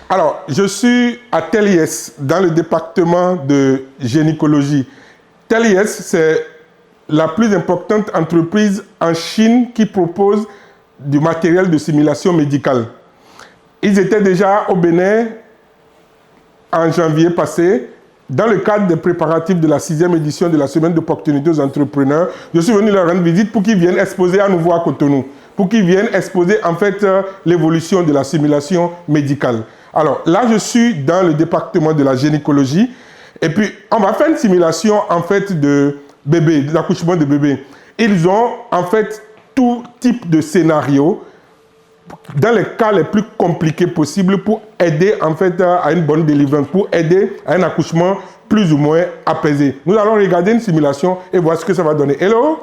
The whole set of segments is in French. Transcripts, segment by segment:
Alors, je suis à TELIES, dans le département de gynécologie. TELIES, c'est la plus importante entreprise en Chine qui propose du matériel de simulation médicale. Ils étaient déjà au Bénin en janvier passé, dans le cadre des préparatifs de la 6e édition de la Semaine d'opportunités aux entrepreneurs. Je suis venu leur rendre visite pour qu'ils viennent exposer à nouveau à Cotonou, pour qu'ils viennent exposer en fait l'évolution de la simulation médicale. Alors là, je suis dans le département de la gynécologie et puis on va faire une simulation en fait de bébé, d'accouchement de bébé. Ils ont en fait tout type de scénario dans les cas les plus compliqués possibles pour aider en fait à une bonne délivrance, pour aider à un accouchement plus ou moins apaisé. Nous allons regarder une simulation et voir ce que ça va donner. Hello,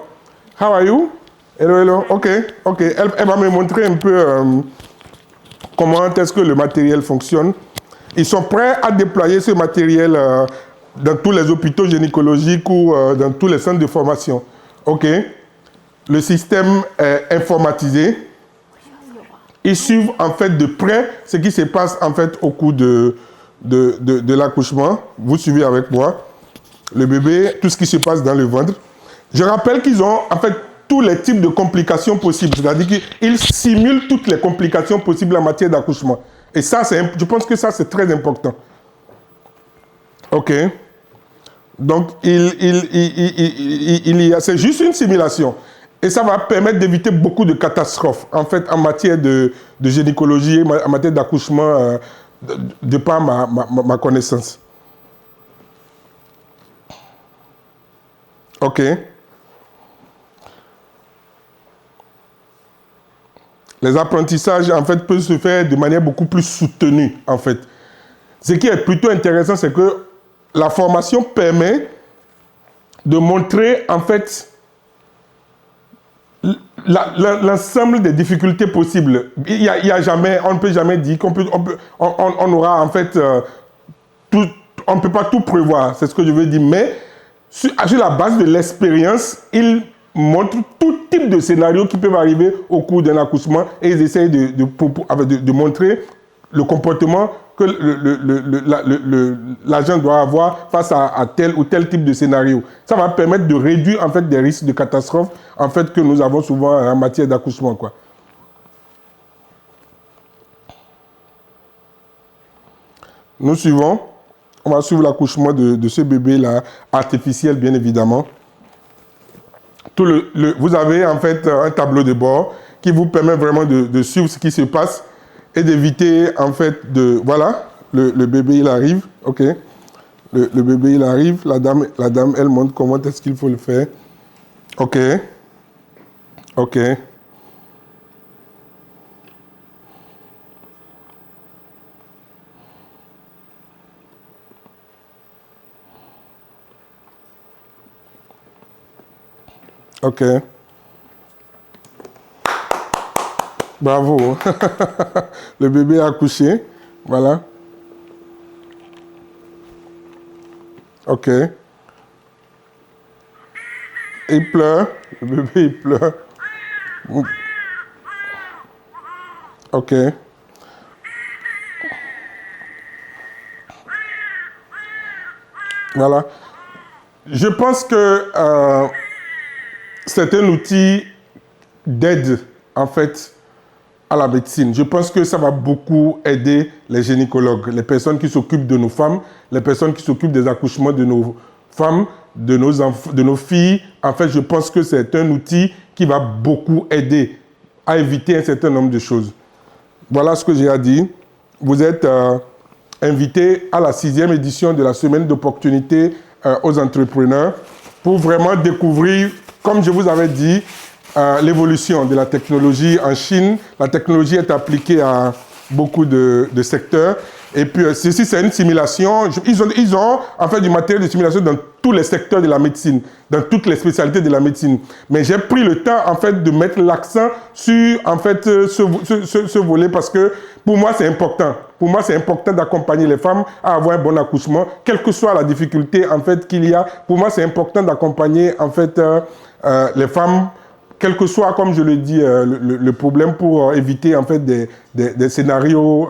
how are you? Hello, hello. Ok. Elle va me montrer un peu comment est-ce que le matériel fonctionne. Ils sont prêts à déployer ce matériel dans tous les hôpitaux gynécologiques ou dans tous les centres de formation. Ok. Le système est informatisé. Ils suivent en fait de près ce qui se passe en fait au cours de l'accouchement. Vous suivez avec moi. Le bébé, tout ce qui se passe dans le ventre. Je rappelle qu'ils ont en fait tous les types de complications possibles. C'est-à-dire qu'ils simulent toutes les complications possibles en matière d'accouchement. Et ça, je pense que ça, c'est très important. OK. Donc, c'est juste une simulation. Et ça va permettre d'éviter beaucoup de catastrophes, en fait, en matière de gynécologie, en matière d'accouchement, de par ma connaissance. OK. Les apprentissages, en fait, peuvent se faire de manière beaucoup plus soutenue, en fait. Ce qui est plutôt intéressant, c'est que la formation permet de montrer, en fait, l'ensemble des difficultés possibles. Il y a jamais, on ne peut jamais dire on aura en fait tout, on ne peut pas tout prévoir, c'est ce que je veux dire, mais sur la base de l'expérience, ils montrent tout type de scénarios qui peuvent arriver au cours d'un accouchement et ils essayent de montrer le comportement que l'agent doit avoir face à tel ou tel type de scénario. Ça va permettre de réduire en fait des risques de catastrophe en fait que nous avons souvent en matière d'accouchement, quoi. Nous suivons. On va suivre l'accouchement de ce bébé-là, artificiel bien évidemment. Vous avez en fait un tableau de bord qui vous permet vraiment de suivre ce qui se passe et d'éviter en fait de... Voilà, le bébé il arrive, ok. Le bébé il arrive, la dame elle montre comment est-ce qu'il faut le faire. Ok. Ok. Ok. Bravo. Le bébé a accouché. Voilà. Ok. Il pleure. Le bébé, il pleure. Ok. Voilà. Je pense que c'est un outil d'aide, en fait, à la médecine. Je pense que ça va beaucoup aider les gynécologues, les personnes qui s'occupent de nos femmes, les personnes qui s'occupent des accouchements de nos femmes, de nos enfants, de nos filles. En fait, je pense que c'est un outil qui va beaucoup aider à éviter un certain nombre de choses. Voilà ce que j'ai à dire. Vous êtes invités à la 6e édition de la Semaine d'opportunités aux entrepreneurs pour vraiment découvrir, comme je vous avais dit, l'évolution de la technologie en Chine. La technologie est appliquée à beaucoup de secteurs. Et puis, ceci, c'est une simulation. Ils ont en fait du matériel de simulation dans tous les secteurs de la médecine, dans toutes les spécialités de la médecine. Mais j'ai pris le temps, en fait, de mettre l'accent sur, en fait, ce volet parce que, pour moi, c'est important. Pour moi, c'est important d'accompagner les femmes à avoir un bon accouchement, quelle que soit la difficulté, en fait, qu'il y a. Pour moi, c'est important d'accompagner, en fait, les femmes quel que soit, comme je le dis, le problème, pour éviter en fait des scénarios,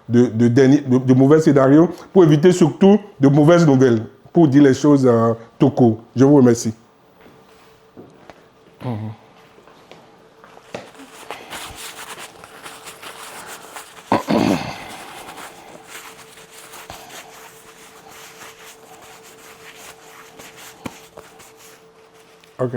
de mauvais scénarios, pour éviter surtout de mauvaises nouvelles, pour dire les choses tout court. Je vous remercie. OK.